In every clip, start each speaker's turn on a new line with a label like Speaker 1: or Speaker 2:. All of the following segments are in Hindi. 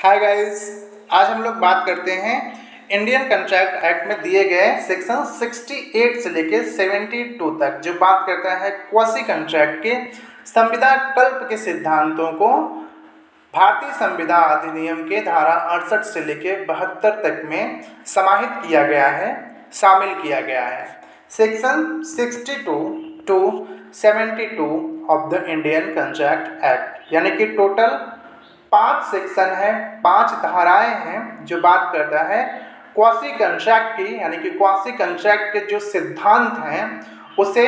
Speaker 1: हाय गाइस, आज हम लोग बात करते हैं इंडियन कंट्रैक्ट एक्ट में दिए गए सेक्शन 68 से लेकर 72 तक, जो बात करता है क्वासी कंट्रैक्ट के संविदा कल्प के सिद्धांतों को भारतीय संविदा अधिनियम के धारा 68 से लेकर 72 तक में समाहित किया गया है, शामिल किया गया है। Section 62 to 72 of the Indian contract act, यानी कि टोटल 5 सेक्शन है, 5 धाराएं हैं जो बात करता है क्वासी कंट्रैक्ट की, यानी कि क्वासी कंट्रैक्ट के जो सिद्धांत हैं उसे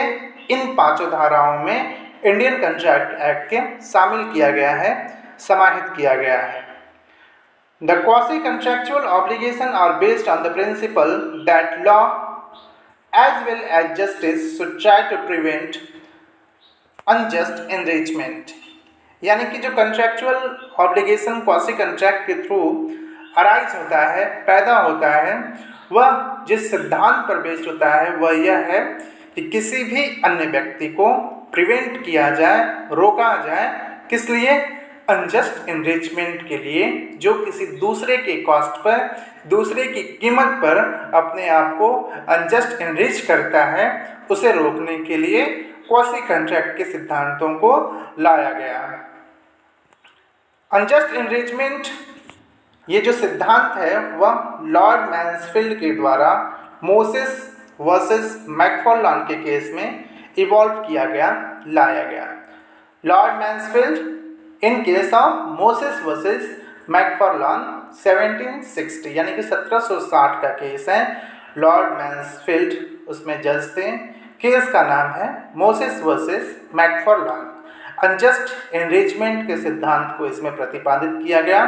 Speaker 1: इन 5 धाराओं में इंडियन कंट्रैक्ट एक्ट के शामिल किया गया है, समाहित किया गया है। The quasi-contractual obligations are based on the principle that law as well as justice should try to prevent unjust enrichment। यानी कि जो कंट्रैक्चुअल ऑब्लिगेशन क्वासी कंट्रैक्ट के थ्रू अराइज होता है, पैदा होता है, वह जिस सिद्धांत पर बेस्ड होता है वह यह है कि किसी भी अन्य व्यक्ति को प्रिवेंट किया जाए, रोका जाए, किस लिए? अनजस्ट एनरिचमेंट के लिए, जो किसी दूसरे के कॉस्ट पर, दूसरे की कीमत पर अपने आप को अनजस्ट एनरिच करता है, उसे रोकने के लिए क्वासी कंट्रैक्ट के सिद्धांतों को लाया गया। अनजस्ट एनरिचमेंट ये जो सिद्धांत है वह लॉर्ड मैन्सफील्ड के द्वारा मोसेस वर्सेस मैकफार्लान के केस में इवॉल्व किया गया, लाया गया। Lord Mansfield in case of Moses versus Macfarlan 1760, यानी कि 1760 का केस है। लॉर्ड मैन्सफील्ड उसमें जज थे। केस का नाम है मोसेस वर्सेस मैकफार्लान। अनजस्ट एनरिचमेंट के सिद्धांत को इसमें प्रतिपादित किया गया।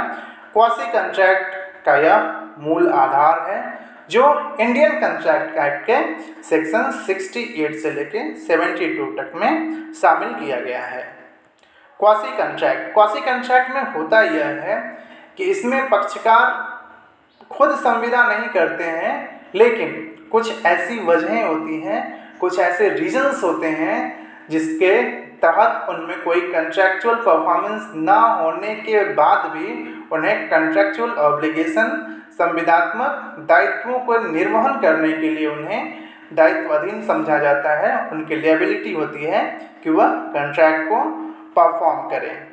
Speaker 1: क्वासी कंट्रैक्ट का यह मूल आधार है, जो इंडियन कंट्रैक्ट एक्ट के सेक्शन 68 से लेकर 72 तक में शामिल किया गया है। क्वासी कंट्रैक्ट में होता यह है कि इसमें पक्षकार खुद संविदा नहीं करते हैं, लेकिन कुछ ऐसी वजहें होती हैं, कुछ ऐसे रीजंस होते हैं जिसके तहत उनमें कोई कंट्रैक्चुअल परफॉर्मेंस ना होने के बाद भी उन्हें कंट्रैक्चुअल ऑब्लिगेशन, संविदात्मक दायित्वों को निर्वहन करने के लिए उन्हें दायित्वाधीन समझा जाता है। उनकी लिएबिलिटी होती है कि वह कंट्रैक्ट को परफॉर्म करें।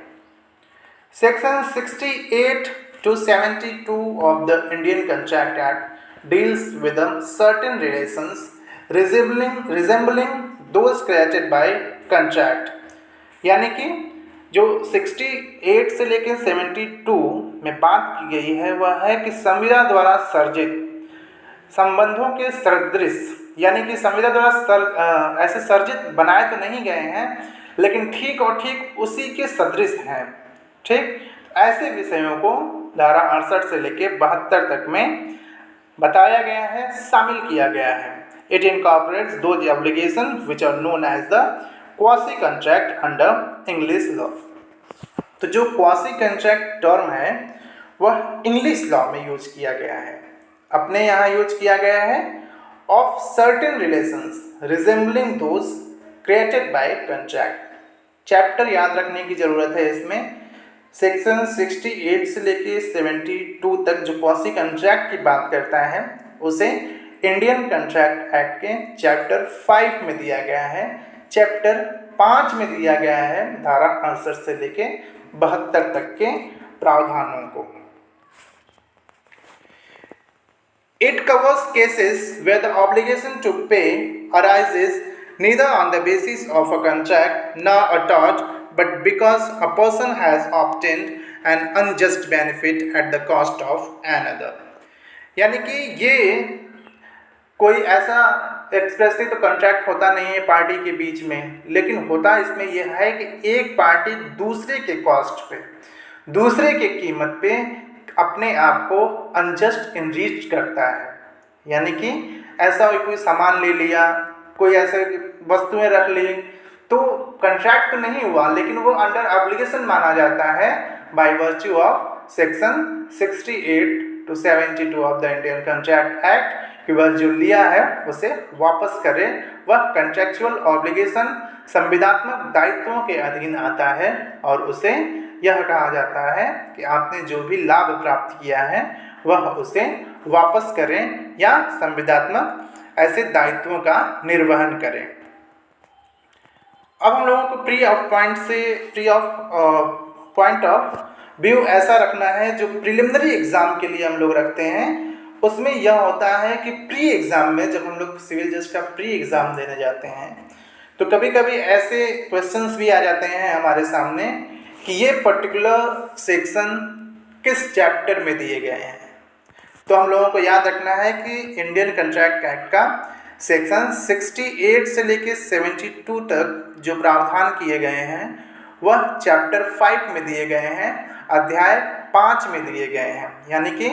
Speaker 1: Section 68 to 72 of the Indian Contract Act deals with certain relations resembling those created by contract, यानी कि जो 68 से लेकर 72 में बात की गई है वह है कि संविदा द्वारा सर्जित संबंधों के सदृश, यानी कि संविदा द्वारा ऐसे सर्जित बनाए तो नहीं गए हैं, लेकिन ठीक और ठीक उसी के सदृश हैं। ठीक, ऐसे विषयों को धारा 68 से लेकर 72 तक में बताया गया है, शामिल किया गया है। It incorporates those obligation which are known as the quasi contract under English law. तो जो क्वासी कंट्रैक्ट टर्म है वह इंग्लिश लॉ में यूज किया गया है, अपने यहाँ यूज किया गया है। Of certain relations resembling those created by contract. Chapter याद रखने की ज़रूरत है इसमें। सेक्शन 68 से लेके 72 तक जो क्वासी कंट्रैक्ट की बात करता है उसे इंडियन कंट्रैक्ट एक्ट के चैप्टर 5 में दिया गया है। चैप्टर 5 में दिया गया है धारा 68 से लेके 72 तक के प्रावधानों को। It covers cases where the obligation to pay arises neither on the basis of a contract nor a tort, but because a person has obtained an unjust benefit at the cost of another। यानी कि ये कोई ऐसा एक्सप्रेसली तो कॉन्ट्रैक्ट होता नहीं है पार्टी के बीच में, लेकिन होता इसमें यह है कि एक पार्टी दूसरे के कॉस्ट पे, दूसरे के कीमत पे अपने आप को अनजस्ट एनरिच करता है। यानी कि ऐसा कोई सामान ले लिया, कोई ऐसे वस्तुएं रख ली, तो कंट्रैक्ट तो नहीं हुआ, लेकिन वो अंडर ऑब्लिगेशन माना जाता है by virtue of section 68 to 72 of the Indian contract act, कि वह जो लिया है उसे वापस करे। वह कंट्रैक्चुअल ऑब्लिगेशन संविदात्मक दायित्वों के अधीन आता है और उसे यह कहा जाता है कि आपने जो भी लाभ प्राप्त किया है वह उसे वापस करें या संविदात्मक ऐसे दायित्वों का निर्वहन करें। अब हम लोगों को पॉइंट ऑफ व्यू ऐसा रखना है जो प्रिलिमिनरी एग्जाम के लिए हम लोग रखते हैं। उसमें यह होता है कि प्री एग्जाम में जब हम लोग सिविल जज का प्री एग्जाम देने जाते हैं तो कभी कभी ऐसे क्वेश्चंस भी आ जाते हैं हमारे सामने कि ये पर्टिकुलर सेक्शन किस चैप्टर में दिए गए हैं। तो हम लोगों को याद रखना है कि इंडियन कंट्रैक्ट एक्ट का सेक्शन 68 से लेकर 72 तक जो प्रावधान किए गए हैं वह चैप्टर 5 में दिए गए हैं, अध्याय 5 में दिए गए हैं। यानी कि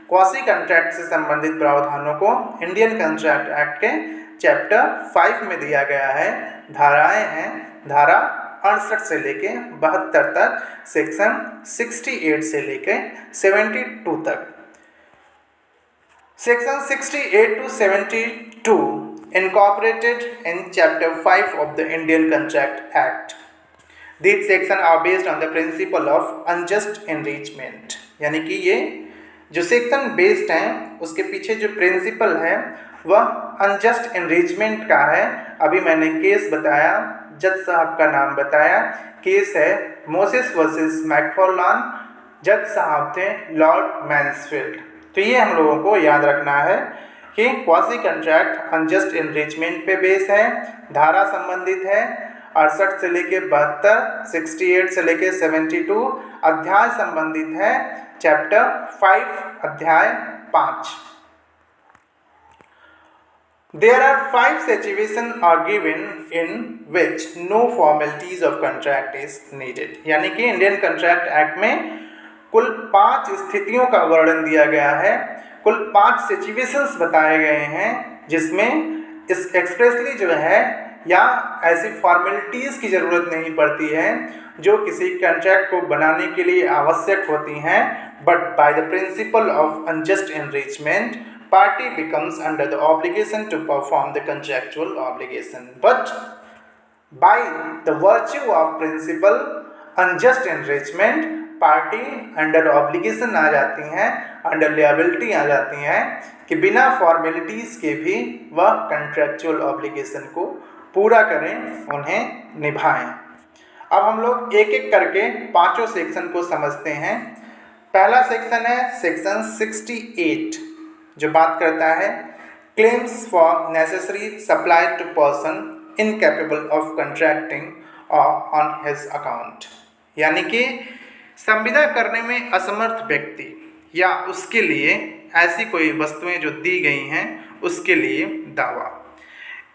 Speaker 1: क्वासी कॉन्ट्रैक्ट से संबंधित प्रावधानों को इंडियन कंट्रैक्ट एक्ट के चैप्टर 5 में दिया गया है। धाराएं हैं धारा 68 से लेके 72 तक, सेक्शन 68 से लेके 72 तक। Section 68 to 72 incorporated in chapter 5 of the Indian Contract Act. These sections are based on the principle of unjust enrichment। यानी कि ये जो सेक्शन बेस्ड हैं उसके पीछे जो प्रिंसिपल है वह अनजस्ट एनरिचमेंट का है। अभी मैंने केस बताया, जज साहब का नाम बताया, केस है मोसेस वर्सेस मैकफार्लान, जज साहब थे लॉर्ड मैन्सफील्ड। तो ये हम लोगों को याद रखना है कि क्वासी कॉन्ट्रैक्ट अनजस्ट एनरिचमेंट पे बेस है, धारा संबंधित है 68 से लेके 72, 68 से लेके 72, अध्याय संबंधित है चैप्टर 5 अध्याय 5। There are 5 situations are given in which no formalities of contract is needed। यानी कि इंडियन कंट्रैक्ट एक्ट में कुल 5 स्थितियों का वर्णन दिया गया है, कुल 5 सिचुएशंस बताए गए हैं जिसमें इस एक्सप्रेसली जो है या ऐसी फॉर्मेलिटीज़ की ज़रूरत नहीं पड़ती है जो किसी कॉन्ट्रैक्ट को बनाने के लिए आवश्यक होती हैं, but by the principle of unjust enrichment party becomes under the obligation to perform the contractual obligation, but by the virtue of principle unjust enrichment party under obligation आ जाती हैं, अंडर लिएबिलिटी आ जाती हैं कि बिना फॉर्मेलिटीज़ के भी वह कंट्रैक्चुअल ऑब्लिगेशन को पूरा करें, उन्हें निभाएं। अब हम लोग एक एक करके पांचों सेक्शन को समझते हैं। पहला सेक्शन है सेक्शन 68 जो बात करता है claims for necessary supply to person incapable of contracting on his account. यानी कि संविदा करने में असमर्थ व्यक्ति या उसके लिए ऐसी कोई वस्तुएं जो दी गई हैं उसके लिए दावा।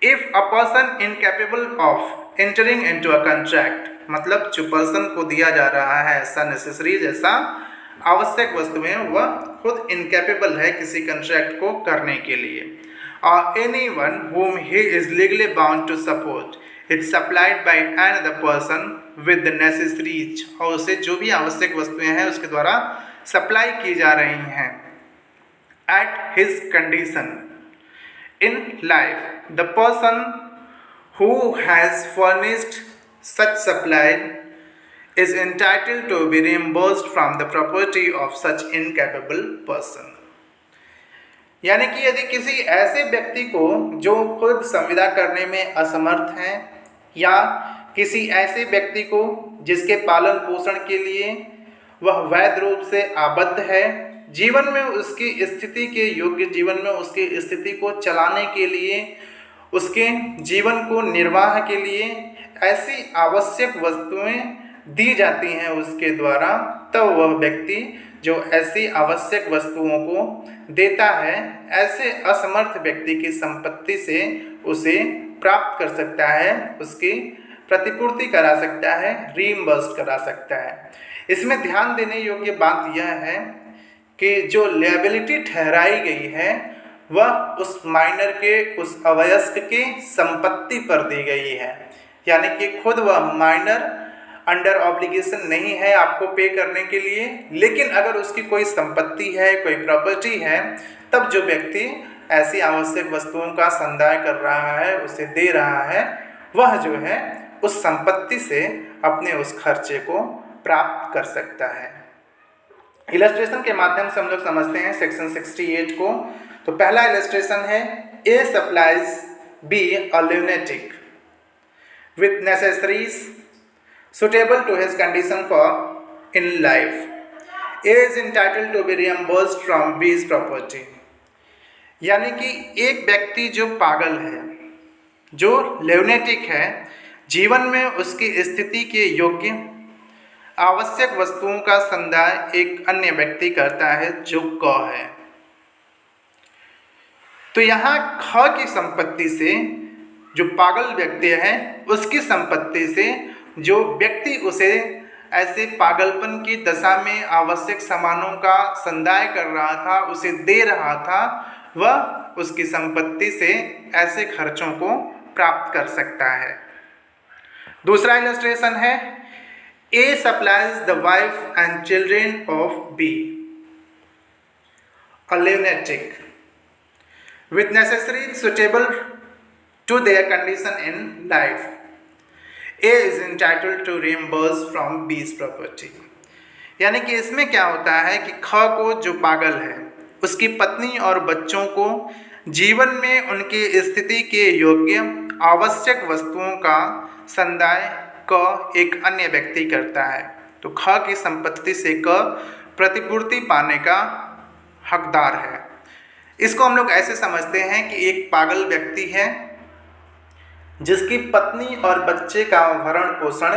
Speaker 1: If a person incapable of entering into a contract, मतलब जो पर्सन को दिया जा रहा है ऐसा नेसेसरी जैसा आवश्यक वस्तुएं वह खुद इनकैपेबल है किसी कॉन्ट्रैक्ट को करने के लिए, और anyone whom he is legally bound to support it's supplied by another person with the necessaries, और उसे जो भी आवश्यक वस्तुएं हैं उसके द्वारा सप्लाई की जा रही हैं at his condition in life the person who has furnished such supply is entitled to be reimbursed from the property of such incapable person। यानी कि यदि किसी ऐसे व्यक्ति को जो खुद संविदा करने में असमर्थ हैं या किसी ऐसे व्यक्ति को जिसके पालन पोषण के लिए वह वैध रूप से आबद्ध है, जीवन में उसकी स्थिति के योग्य, जीवन में उसकी स्थिति को चलाने के लिए, उसके जीवन को निर्वाह के लिए ऐसी आवश्यक वस्तुएं दी जाती हैं उसके द्वारा, तब वह व्यक्ति जो ऐसी आवश्यक वस्तुओं को देता है ऐसे असमर्थ व्यक्ति की संपत्ति से उसे प्राप्त कर सकता है, उसकी प्रतिपूर्ति करा सकता है, रीइंबर्स करा सकता है। इसमें ध्यान देने योग्य बात यह है कि जो लिएबिलिटी ठहराई गई है वह उस माइनर के, उस अवयस्क के संपत्ति पर दी गई है। यानी कि खुद वह माइनर अंडर ऑब्लिगेशन नहीं है आपको पे करने के लिए, लेकिन अगर उसकी कोई संपत्ति है, कोई प्रॉपर्टी है, तब जो व्यक्ति ऐसी आवश्यक वस्तुओं का संदाय कर रहा है, उसे दे रहा है, वह जो है उस संपत्ति से अपने उस खर्चे को प्राप्त कर सकता है। इलस्ट्रेशन के माध्यम से हम लोग समझते हैं सेक्शन 68 को। तो पहला इलस्ट्रेशन है, A supplies B a lunatic with necessaries suitable to his condition for in life. A is entitled to be reimbursed from B's property. यानी कि एक व्यक्ति जो पागल है, जो ल्यूनेटिक है, जीवन में उसकी स्थिति के योग्य आवश्यक वस्तुओं का संदाय एक अन्य व्यक्ति करता है जो क है। तो यहाँ ख की संपत्ति से जो पागल व्यक्ति है उसकी संपत्ति से जो व्यक्ति उसे ऐसे पागलपन की दशा में आवश्यक सामानों का संदाय कर रहा था, उसे दे रहा था, वह उसकी संपत्ति से ऐसे खर्चों को प्राप्त कर सकता है। दूसरा इलस्ट्रेशन है, A supplies the wife and children of B a lunatic with necessaries suitable to their condition in life. A is entitled to reimburse from B's property. यानी कि इसमें क्या होता है कि ख को जो पागल है उसकी पत्नी और बच्चों को जीवन में उनकी स्थिति के योग्य आवश्यक वस्तुओं का संदाय क एक अन्य व्यक्ति करता है। तो ख की संपत्ति से क प्रतिपूर्ति पाने का हकदार है। इसको हम लोग ऐसे समझते हैं कि एक पागल व्यक्ति है जिसकी पत्नी और बच्चे का भरण पोषण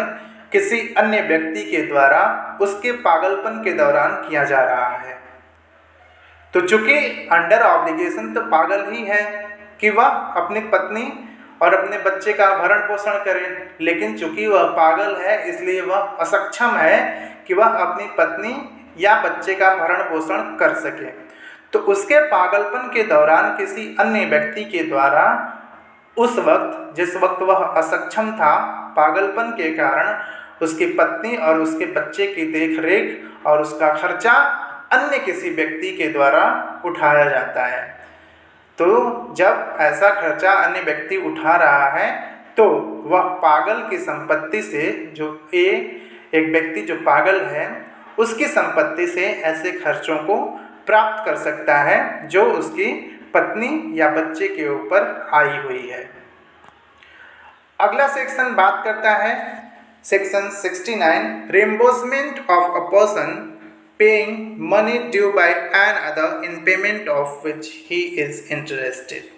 Speaker 1: किसी अन्य व्यक्ति के द्वारा उसके पागलपन के दौरान किया जा रहा है। तो चूंकि अंडर ऑब्लिगेशन तो पागल ही है कि वह अपनी पत्नी और अपने बच्चे का भरण पोषण करे, लेकिन चूंकि वह पागल है इसलिए वह असक्षम है कि वह अपनी पत्नी या बच्चे का भरण पोषण कर सके। तो उसके पागलपन के दौरान किसी अन्य व्यक्ति के द्वारा उस वक्त, जिस वक्त वह असक्षम था पागलपन के कारण, उसकी पत्नी और उसके बच्चे की देखरेख और उसका खर्चा अन्य किसी व्यक्ति के द्वारा उठाया जाता है। तो जब ऐसा खर्चा अन्य व्यक्ति उठा रहा है तो वह पागल की संपत्ति से, जो एक व्यक्ति जो पागल है उसकी संपत्ति से ऐसे खर्चों को प्राप्त कर सकता है जो उसकी पत्नी या बच्चे के ऊपर आई हुई है। अगला सेक्शन बात करता है section 69, reimbursement of a person paying money due by another in payment of which he is interested.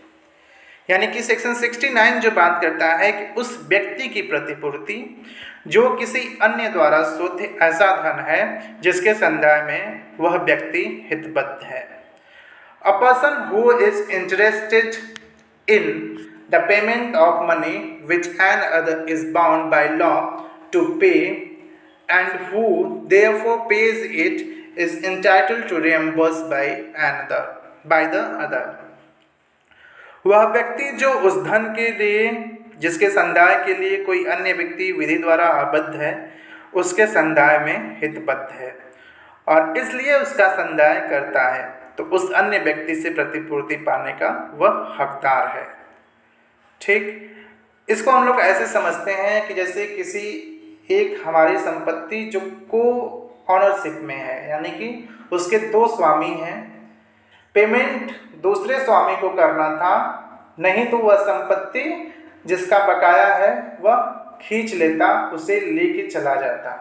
Speaker 1: यानी कि सेक्शन 69 जो बात करता है कि उस व्यक्ति की प्रतिपूर्ति जो किसी अन्य द्वारा शोधित ऐसा धन है जिसके संदाय में वह व्यक्ति हितबद्ध है। A person who is interested in the payment of money which an other is bound by law to pay and who therefore pays it is entitled to reimburse by the other. वह व्यक्ति जो उस धन के लिए, जिसके संदाय के लिए कोई अन्य व्यक्ति विधि द्वारा आबद्ध है, उसके संदाय में हितबद्ध है और इसलिए उसका संदाय करता है, तो उस अन्य व्यक्ति से प्रतिपूर्ति पाने का वह हकदार है। ठीक, इसको हम लोग ऐसे समझते हैं कि जैसे किसी एक हमारी संपत्ति जो को ऑनरशिप में है, यानी कि उसके दो स्वामी हैं, पेमेंट दूसरे स्वामी को करना था, नहीं तो वह संपत्ति जिसका बकाया है वह खींच लेता, उसे लेके चला जाता।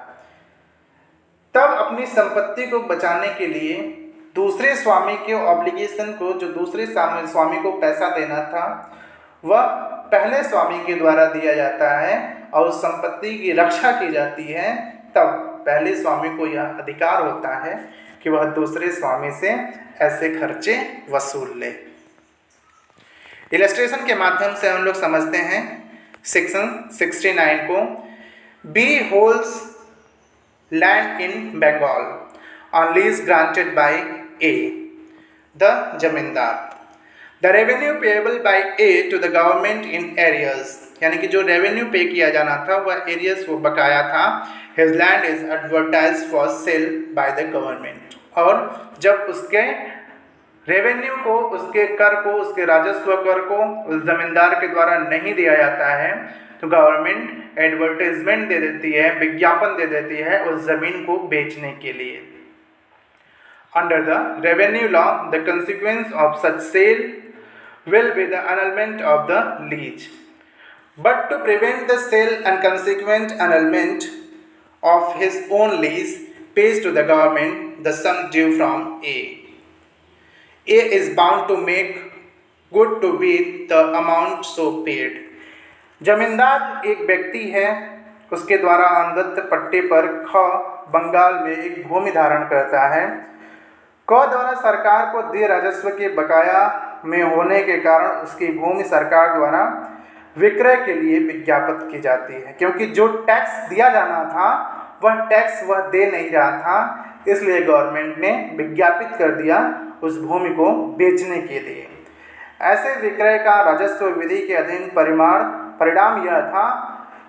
Speaker 1: तब अपनी संपत्ति को बचाने के लिए दूसरे स्वामी के ऑब्लिगेशन को, जो दूसरे स्वामी को पैसा देना था, वह पहले स्वामी के द्वारा दिया जाता है और उस संपत्ति की रक्षा की जाती है। तब पहले स्वामी को यह अधिकार होता है कि वह दूसरे स्वामी से ऐसे खर्चे वसूल ले। इलस्ट्रेशन के माध्यम से हम लोग समझते हैं सेक्शन 69 को। B holds land in Bengal on lease granted by A the zamindar. The revenue payable by A to the government in arrears, यानी कि जो रेवेन्यू पे किया जाना था वह एरियर्स वो बकाया था। His land is advertised for sale by the government. और जब उसके रेवेन्यू को, उसके कर को, उसके राजस्व कर को उस जमींदार के द्वारा नहीं दिया जाता है तो गवर्नमेंट एडवर्टाइजमेंट दे देती है, विज्ञापन दे देती है उस ज़मीन को बेचने के लिए। Under the revenue law the consequence of such sale will be the annulment of the lease. But to prevent the sale and consequent annulment of his own lease, pays to the government the sum due from A. A is bound to make good to be the amount so paid. जमींदार एक व्यक्ति है, उसके द्वारा अनुदत्त पट्टे पर ख बंगाल में एक भूमि धारण करता है। क द्वारा सरकार को दिए राजस्व के बकाया में होने के कारण उसकी भूमि सरकार द्वारा विक्रय के लिए विज्ञापित की जाती है, क्योंकि जो टैक्स दिया जाना था वह टैक्स वह दे नहीं रहा था, इसलिए गवर्नमेंट ने विज्ञापित कर दिया उस भूमि को बेचने के लिए। ऐसे विक्रय का राजस्व विधि के अधीन परिणाम यह था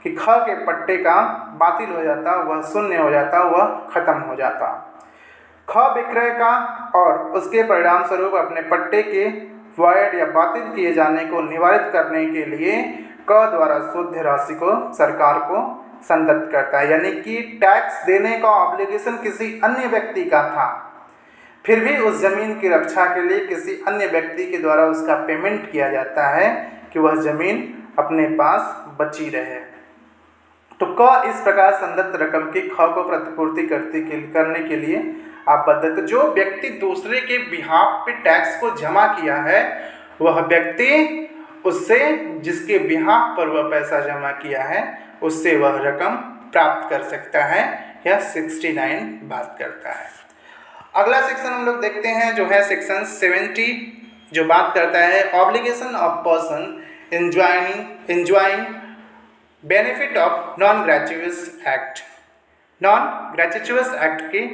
Speaker 1: कि ख के पट्टे का बातिल हो जाता, वह शून्य हो जाता, वह खत्म हो जाता। ख विक्रय का और उसके परिणाम स्वरूप अपने पट्टे के वॉइड या बातिल किए जाने को निवारित करने के लिए क द्वारा शुद्ध राशि को सरकार को संदत्त करता है, यानी कि टैक्स देने का ऑब्लिगेशन किसी अन्य व्यक्ति का था, फिर भी उस ज़मीन की रक्षा के लिए किसी अन्य व्यक्ति के द्वारा उसका पेमेंट किया जाता है कि वह ज़मीन अपने पास बची रहे। तो क इस प्रकार संदत्त रकम की ख को प्रतिपूर्ति करने के लिए आपबद्ध। तो जो व्यक्ति दूसरे के बिहाफ पे टैक्स को जमा किया है, वह व्यक्ति उससे, जिसके बिहाफ पर वह पैसा जमा किया है, उससे वह रकम प्राप्त कर सकता है। यह 69 बात करता है। अगला सेक्शन हम लोग देखते हैं जो है सेक्शन 70, जो बात करता है obligation of person enjoying benefit of non gratuitous act. Non gratuitous act के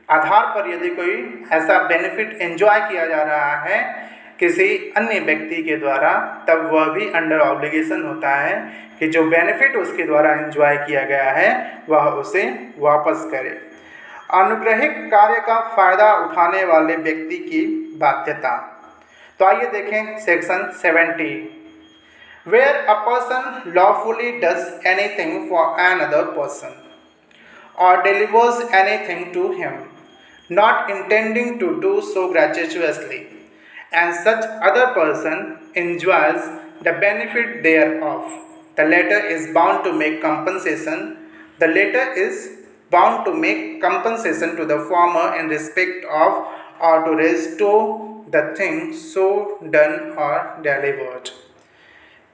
Speaker 1: आधार पर यदि कोई ऐसा बेनिफिट एंजॉय किया जा रहा है किसी अन्य व्यक्ति के द्वारा, तब वह भी अंडर ऑब्लिगेशन होता है कि जो बेनिफिट उसके द्वारा एंजॉय किया गया है वह उसे वापस करे। अनुग्रहिक कार्य का फायदा उठाने वाले व्यक्ति की बाध्यता। तो आइए देखें section 70। Where a person lawfully does anything for another person or delivers anything to him, not intending to do so gratuitously, and such other person enjoys the benefit thereof. The latter is bound to make compensation. The latter is bound to make compensation to the former in respect of or to restore the thing so done or delivered.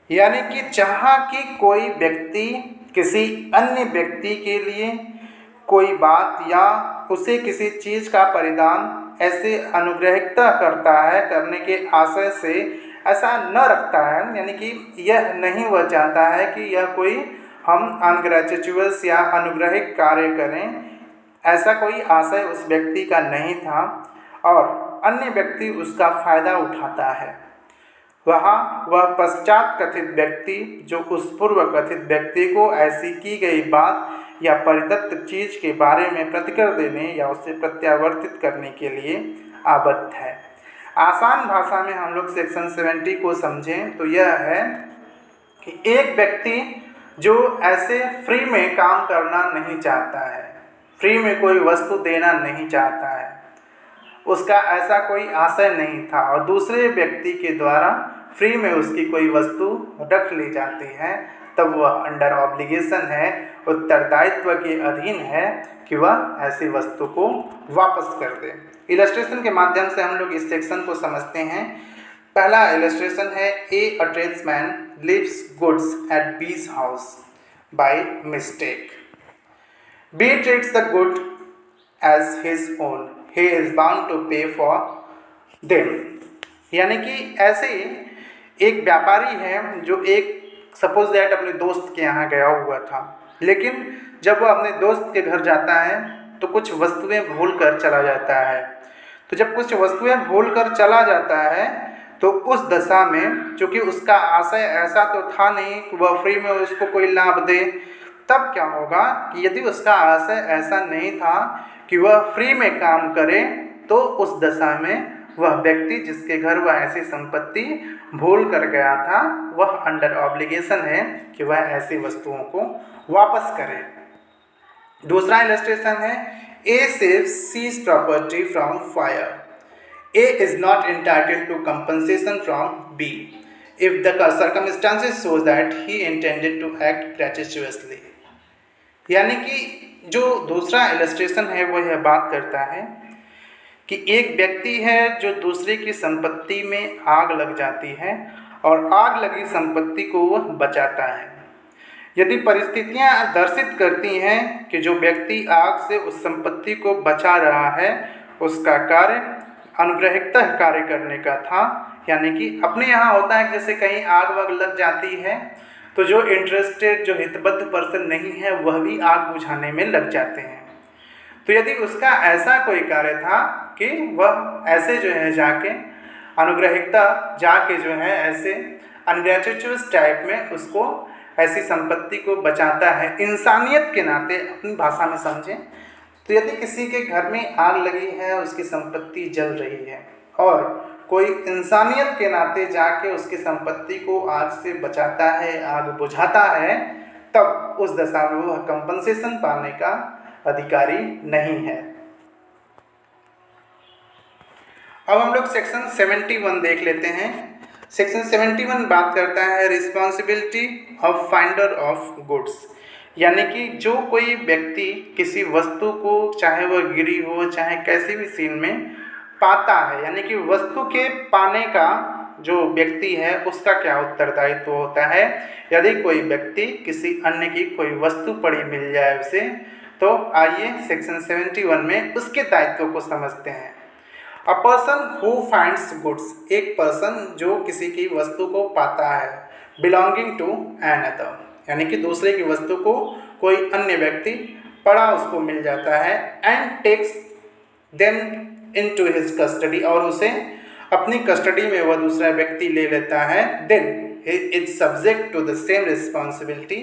Speaker 1: यानी कि जहाँ की कोई व्यक्ति किसी अन्य व्यक्ति के लिए कोई बात या उसे किसी चीज़ का परिदान ऐसे अनुग्रहिकता करता है, करने के आशय से ऐसा न रखता है, यानी कि यह नहीं वह चाहता है कि यह कोई हम अनग्रेचुअस या अनुग्रहिक कार्य करें, ऐसा कोई आशय उस व्यक्ति का नहीं था और अन्य व्यक्ति उसका फ़ायदा उठाता है। वह पश्चात कथित व्यक्ति जो उस पूर्व कथित व्यक्ति को ऐसी की गई बात या परिदत्त चीज़ के बारे में प्रतिक्रिया देने या उसे प्रत्यावर्तित करने के लिए आबद्ध है। आसान भाषा में हम लोग सेक्शन 70 को समझें तो यह है कि एक व्यक्ति जो ऐसे फ्री में काम करना नहीं चाहता है, फ्री में कोई वस्तु देना नहीं चाहता है, उसका ऐसा कोई आशय नहीं था और दूसरे व्यक्ति के द्वारा फ्री में उसकी कोई वस्तु रख ली जाती है, तब वह अंडर ऑब्लिगेशन है, उत्तरदायित्व के अधीन है कि वह ऐसी वस्तु को वापस कर दे। इलस्ट्रेशन के माध्यम से हम लोग इस सेक्शन को समझते हैं। पहला इलस्ट्रेशन है A tradesman leaves goods at B's house by mistake. B treats the good as his own. He is bound to pay for them. यानी कि ऐसे एक व्यापारी है जो एक सपोज दैट अपने दोस्त के यहाँ गया हुआ था, लेकिन जब वह अपने दोस्त के घर जाता है तो कुछ वस्तुएं भूल कर चला जाता है। तो जब कुछ वस्तुएं भूल कर चला जाता है तो उस दशा में, चूँकि उसका आशय ऐसा तो था नहीं कि वह फ्री में उसको कोई लाभ दे, तब क्या होगा कि यदि उसका आशय ऐसा नहीं था कि वह फ्री में काम करे, तो उस दशा में वह व्यक्ति जिसके घर वह ऐसी संपत्ति भूल कर गया था वह अंडर ऑब्लिगेशन है कि वह ऐसी वस्तुओं को वापस करे। दूसरा इलस्ट्रेशन है A saves C's property from fire. A is not entitled to compensation from B if the circumstances show that he intended to act gratuitously। यानी कि जो दूसरा इलस्ट्रेशन है वो यह बात करता है कि एक व्यक्ति है जो दूसरे की संपत्ति में आग लग जाती है और आग लगी संपत्ति को वह बचाता है। यदि परिस्थितियां दर्शित करती हैं कि जो व्यक्ति आग से उस संपत्ति को बचा रहा है उसका कार्य अनुग्रहिकता कार्य करने का था, यानी कि अपने यहाँ होता है जैसे कहीं आग वाग लग जाती है तो जो इंटरेस्टेड जो हितबद्ध पर्सन नहीं है वह भी आग बुझाने में लग जाते हैं। तो यदि उसका ऐसा कोई कार्य था कि वह ऐसे जो है जाके अनुग्रहिकता जाके जो है ऐसे अनग्रेचुइटस टाइप में उसको ऐसी संपत्ति को बचाता है, इंसानियत के नाते अपनी भाषा में समझें तो यदि किसी के घर में आग लगी है, उसकी संपत्ति जल रही है और कोई इंसानियत के नाते जाके उसकी संपत्ति को आग से बचाता है, आग बुझाता है, तब उस दशा में वह कंपनसेशन पाने का अधिकारी नहीं है। अब हम लोग सेक्शन 71 देख लेते हैं। सेक्शन 71 बात करता है responsibility of finder of goods, यानी कि जो कोई व्यक्ति किसी वस्तु को चाहे वह गिरी हो चाहे कैसी भी सीन में पाता है, यानी कि वस्तु के पाने का जो व्यक्ति है उसका क्या उत्तरदायित्व होता है। यदि कोई व्यक्ति किसी अन्य की कोई वस्तु पड़ी मिल जाए उसे, तो आइए सेक्शन 71 में उसके दायित्व को समझते हैं। A person who finds goods, एक पर्सन जो किसी की वस्तु को पाता है, बिलोंगिंग टू एन अदर, यानी कि दूसरे की वस्तु को कोई अन्य व्यक्ति पड़ा उसको मिल जाता है, and takes them into his custody, और उसे अपनी कस्टडी में वह दूसरा व्यक्ति ले लेता है, then he is subject to the same responsibility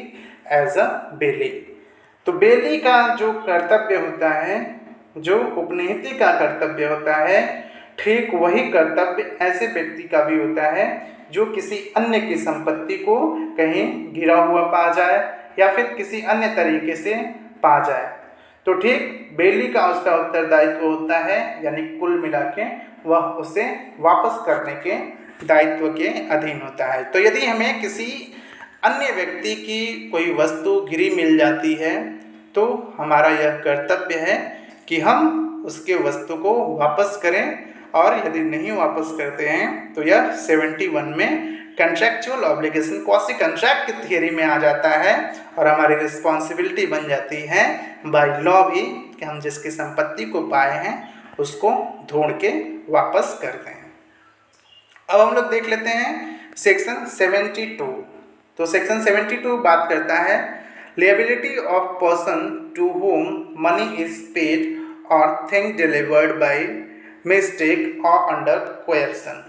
Speaker 1: as a bailee. तो बेली का जो कर्तव्य होता है, जो उपनिहिती का कर्तव्य होता है, ठीक वही कर्तव्य ऐसे व्यक्ति का भी होता है जो किसी अन्य की संपत्ति को कहीं गिरा हुआ पा जाए या फिर किसी अन्य तरीके से पा जाए, तो ठीक बेली का उसका उत्तरदायित्व होता है, यानी कुल मिला के वह उसे वापस करने के दायित्व के अधीन होता है। तो यदि हमें किसी अन्य व्यक्ति की कोई वस्तु गिरी मिल जाती है तो हमारा यह कर्तव्य है कि हम उसके वस्तु को वापस करें, और यदि नहीं वापस करते हैं तो यह 71 में कंट्रैक्चुअल ऑब्लिगेशन क्वासी कंट्रैक्ट की थियरी में आ जाता है और हमारी रिस्पॉन्सिबिलिटी बन जाती है बाय लॉ भी कि हम जिसकी संपत्ति को पाए हैं उसको ढूंढ के वापस करते हैं। अब हम लोग देख लेते हैं सेक्शन 72। तो सेक्शन 72 बात करता है liability of person to whom money is paid or thing delivered by mistake or under coercion,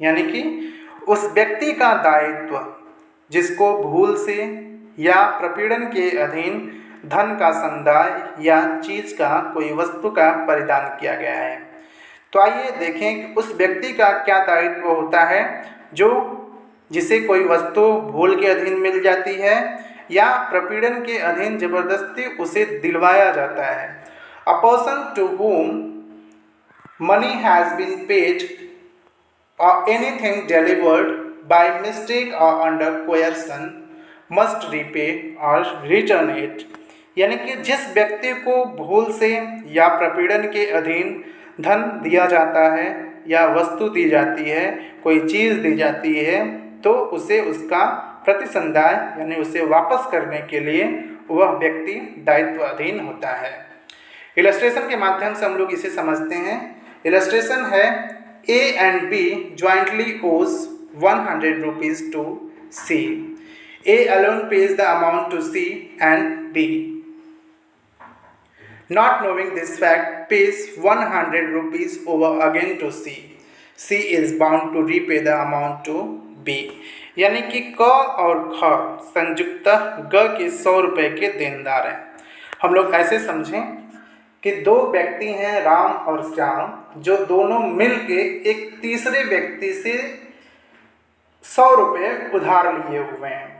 Speaker 1: यानी कि उस व्यक्ति का दायित्व जिसको भूल से या प्रपीड़न के अधीन धन का संदाय या चीज़ का कोई वस्तु का परिधान किया गया है। तो आइए देखें कि उस व्यक्ति का क्या दायित्व होता है जो जिसे कोई वस्तु भूल के अधीन मिल जाती है या प्रपीड़न के अधीन जबरदस्ती उसे दिलवाया जाता है। A person to whom money has been paid or anything delivered by mistake or under coercion must repay or return it, यानी कि जिस व्यक्ति को भूल से या प्रपीड़न के अधीन धन दिया जाता है या वस्तु दी जाती है, कोई चीज़ दी जाती है, तो उसे उसका प्रतिसंदाय यानी उसे वापस करने के लिए वह व्यक्ति दायित्व अधीन होता है। इलस्ट्रेशन के माध्यम से हम लोग इसे समझते हैं। इलस्ट्रेशन है A and B jointly owes 100 rupees to C. A alone pays the amount to C and B. Not knowing this fact, pays 100 rupees over again to C. C is bound to repay the amount to B. यानी कि क और ख संयुक्त ग के 100 रुपये के देनदार हैं। हम लोग ऐसे समझें कि दो व्यक्ति हैं राम और श्याम, जो दोनों मिलके एक तीसरे व्यक्ति से 100 रुपये उधार लिए हुए हैं।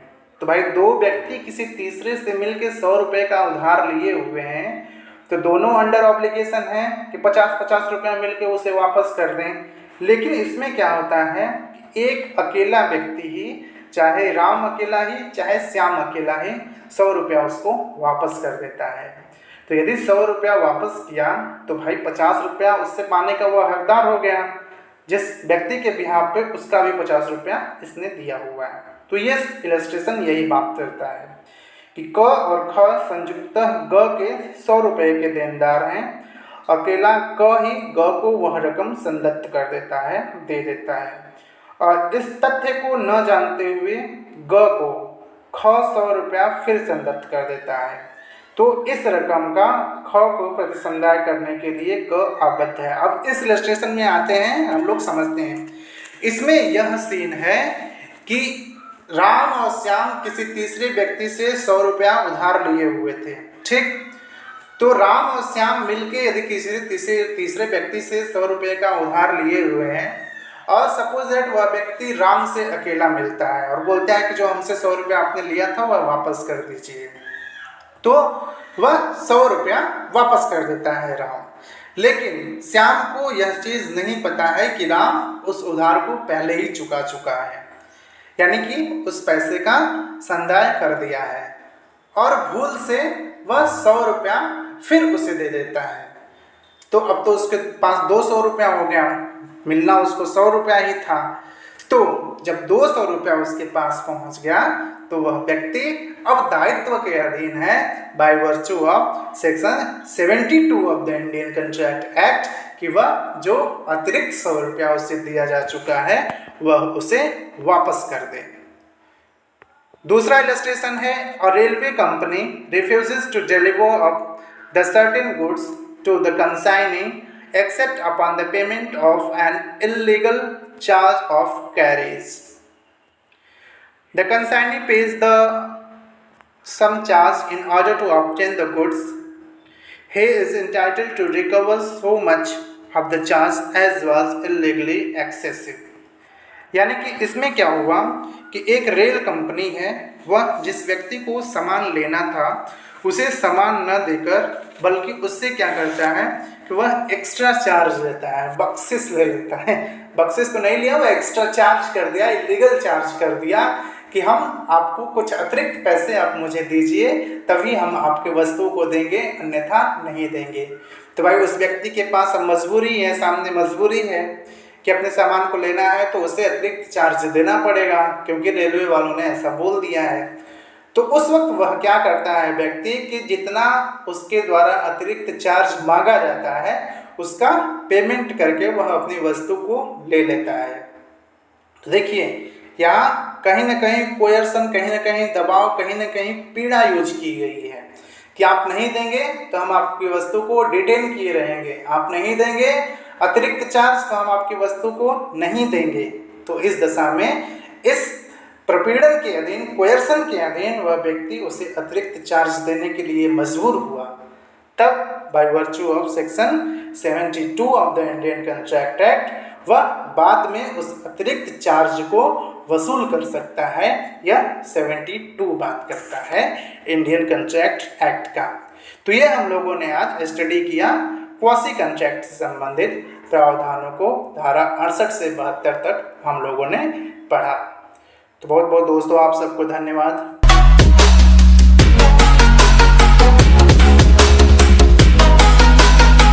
Speaker 1: तो भाई दो व्यक्ति किसी तीसरे से मिलके 100 रुपये का उधार लिए हुए हैं, तो दोनों अंडर ऑब्लिगेशन है कि 50-50 रुपये मिलके उसे वापस कर दें। लेकिन इसमें क्या होता है, एक अकेला व्यक्ति ही, चाहे राम अकेला ही चाहे श्याम अकेला ही, 100 रुपया उसको वापस कर देता है। तो यदि 100 रुपया वापस किया तो भाई 50 रुपया उससे पाने का वह हकदार हो गया। जिस व्यक्ति के बिहाफ पे उसका भी 50 रुपया इसने दिया हुआ है। तो ये इलस्ट्रेशन यही बात करता है कि क और ख संयुक्तः ग के 100 रुपये के देनदार हैं। अकेला क ही ग को वह रकम संदत्त कर देता है, दे देता है। और इस तथ्य को न जानते हुए ग को ख 100 रुपया फिर संदत्त कर देता है। तो इस रकम का ख को प्रतिसंधाय करने के लिए ग आबद्ध है। अब इस इलस्ट्रेशन में आते हैं, हम लोग समझते हैं। इसमें यह सीन है कि राम और श्याम किसी तीसरे व्यक्ति से 100 रुपया उधार लिए हुए थे, ठीक। तो राम और श्याम मिलके यदि किसी तीसरे व्यक्ति से 100 रुपये का उधार लिए हुए हैं, और सपोज दैट वह व्यक्ति राम से अकेला मिलता है और बोलता है कि जो हमसे 100 रुपया आपने लिया था वह वापस कर दीजिए, तो वह 100 रुपया वापस कर देता है राम। लेकिन श्याम को यह चीज़ नहीं पता है कि राम उस उधार को पहले ही चुका चुका है, यानी कि उस पैसे का संदाय कर दिया है, और भूल से वह 100 रुपया फिर उसे दे देता है। तो अब तो उसके पास 200 रुपया हो गया, मिलना उसको 100 रुपया ही था। तो जब 200 रुपया उसके पास पहुंच गया तो वह व्यक्ति अब दायित्व के अधीन है by virtue of section 72 of the Indian contract act, कि वह जो अतिरिक्त 100 रुपया उससे दिया जा चुका है वह उसे वापस कर दे। दूसरा इलस्ट्रेशन है, और railway company refuses to deliver of the certain goods to the consignee except upon the payment of an illegal charge of carriage. The consignee pays the sum charged in order to obtain the goods. He is entitled to recover so much of the charge as was illegally excessive. यानी कि इसमें क्या हुआ कि एक रेल कंपनी है, वह जिस व्यक्ति को सामान लेना था उसे सामान न देकर बल्कि उससे क्या करता है कि वह एक्स्ट्रा चार्ज लेता है, बख्शिश ले लेता है। बख्शिश तो नहीं लिया, वह एक्स्ट्रा चार्ज कर दिया, इलीगल चार्ज कर दिया कि हम आपको कुछ अतिरिक्त पैसे आप मुझे दीजिए तभी हम आपके वस्तु को देंगे, अन्यथा नहीं देंगे। तो भाई उस व्यक्ति के पास अब मजबूरी है, सामने मजबूरी है कि अपने सामान को लेना है तो उसे अतिरिक्त चार्ज देना पड़ेगा, क्योंकि रेलवे वालों ने ऐसा बोल दिया है। तो उस वक्त वह क्या करता है व्यक्ति कि जितना उसके द्वारा अतिरिक्त चार्ज मांगा जाता है उसका पेमेंट करके वह अपनी वस्तु को ले लेता है। तो देखिए यहाँ कहीं ना कहीं कोयर्सन, कहीं ना कहीं दबाव, कहीं ना कहीं पीड़ा यूज की गई है कि आप नहीं देंगे तो हम आपकी वस्तु को डिटेन किए रहेंगे, आप नहीं देंगे अतिरिक्त चार्ज तो हम आपकी वस्तु को नहीं देंगे। तो इस दशा में इस प्रपीड़न के अधीन, कोयर्सन के अधीन वह व्यक्ति उसे अतिरिक्त चार्ज देने के लिए मजबूर हुआ। तब by virtue of section 72 of the Indian contract act वह बाद में उस अतिरिक्त चार्ज को वसूल कर सकता है। यह 72 बात करता है इंडियन कंट्रैक्ट एक्ट का। तो ये हम लोगों ने आज स्टडी किया क्वासी कंट्रैक्ट से संबंधित प्रावधानों को, धारा 68 से 72 तक हम लोगों ने पढ़ा। तो बहुत बहुत दोस्तों आप सबको धन्यवाद।